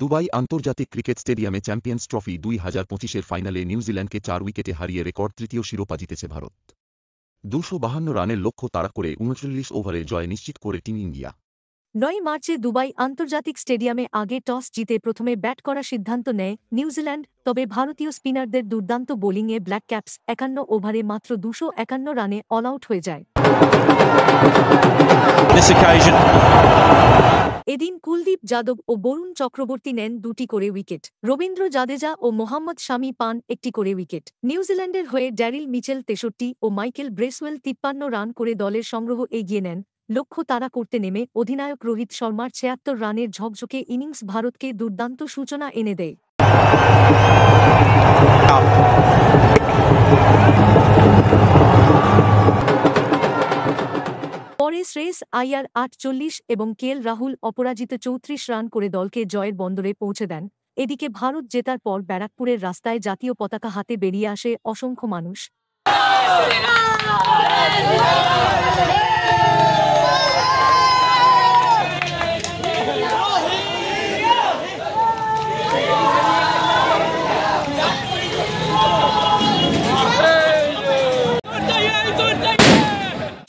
Dubai আন্তর্জাতিক cricket স্টেডিয়ামে champions trophy 2025-এর ফাইনালে নিউজিল্যান্ডকে 4 উইকেটে হারিয়ে রেকর্ড তৃতীয় শিরোপা জিতেছে ভারত। 252 রানের লক্ষ্য তাড়া করে 39 ওভারে জয় নিশ্চিত করে টিম ইন্ডিয়া। 9 মার্চে দুবাই আন্তর্জাতিক স্টেডিয়ামে আগে টস জিতে প্রথমে ব্যাট করার সিদ্ধান্ত নেয় নিউজিল্যান্ড, তবে ভারতীয় স্পিনারদের দুর্দান্ত বোলিংয়ে ব্ল্যাক ক্যাপস 51 ওভারে মাত্র 251 রানে অল আউট হয়ে যায়। এদিন কুলদীপ যাদব ও বরুণ চক্রবর্তী নেন 2টি করে উইকেট, রবীন্দ্র জাদেজা ও মোহাম্মদ শামি পান 1টি করে উইকেট। নিউজিল্যান্ডের হয়ে ড্যারিল মিচেল 63 ও মাইকেল ব্রেসওয়েল 53 রান করে দলের সংগ্রহ এগিয়ে নেন। লক্ষ্য তাড়া করতে নেমে অধিনায়ক রোহিত শর্মার 76 রানের ঝকঝকে ইনিংস ভারতকে দুর্দান্ত সূচনা এনে দেয়। পরে শ্রেয়স আইয়ার 48 এবং কেএল রাহুল অপরাজিত 34 রান করে দলকে জয়ের বন্দরে পৌঁছে দেন। এদিকে ভারত জেতার পর ব্যারাকপুরের রাস্তায় জাতীয় পতাকা হাতে বেরিয়ে আসে অসংখ্য মানুষ।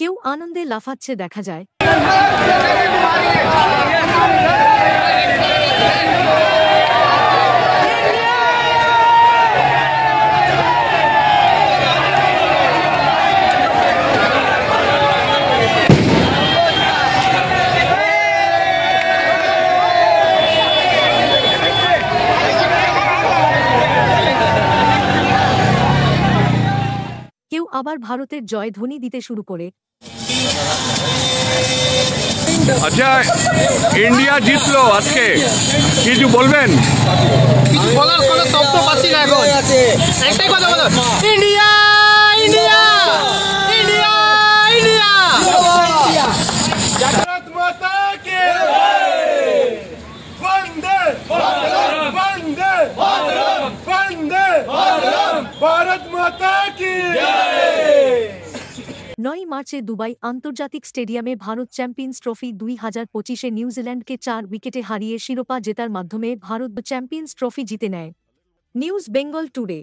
কেউ আনন্দে লাফাচ্ছে দেখা যায়। কেউ আবার ভারতের জয় ধ্বনি দিতে শুরু করে। আচ্ছা, ইন্ডিয়া জিতলো আজকে, কিছু বলবেন? কিছু বলার কোনো শব্দ পাচ্ছি না এখন। একটাই কথা বলো, India India India India. Bharat माता की वंदे वंदे वंदे भारत माता की। 9 মার্চে দুবাই আন্তর্জাতিক স্টেডিয়ামে ভারত চ্যাম্পিয়ন্স ট্রফি 2025-এ নিউজিল্যান্ডকে 4 উইকেটে হারিয়ে শিরোপা জেতার মাধ্যমে ভারত চ্যাম্পিয়ন্স ট্রফি জিতে নেয়। News Bengal today.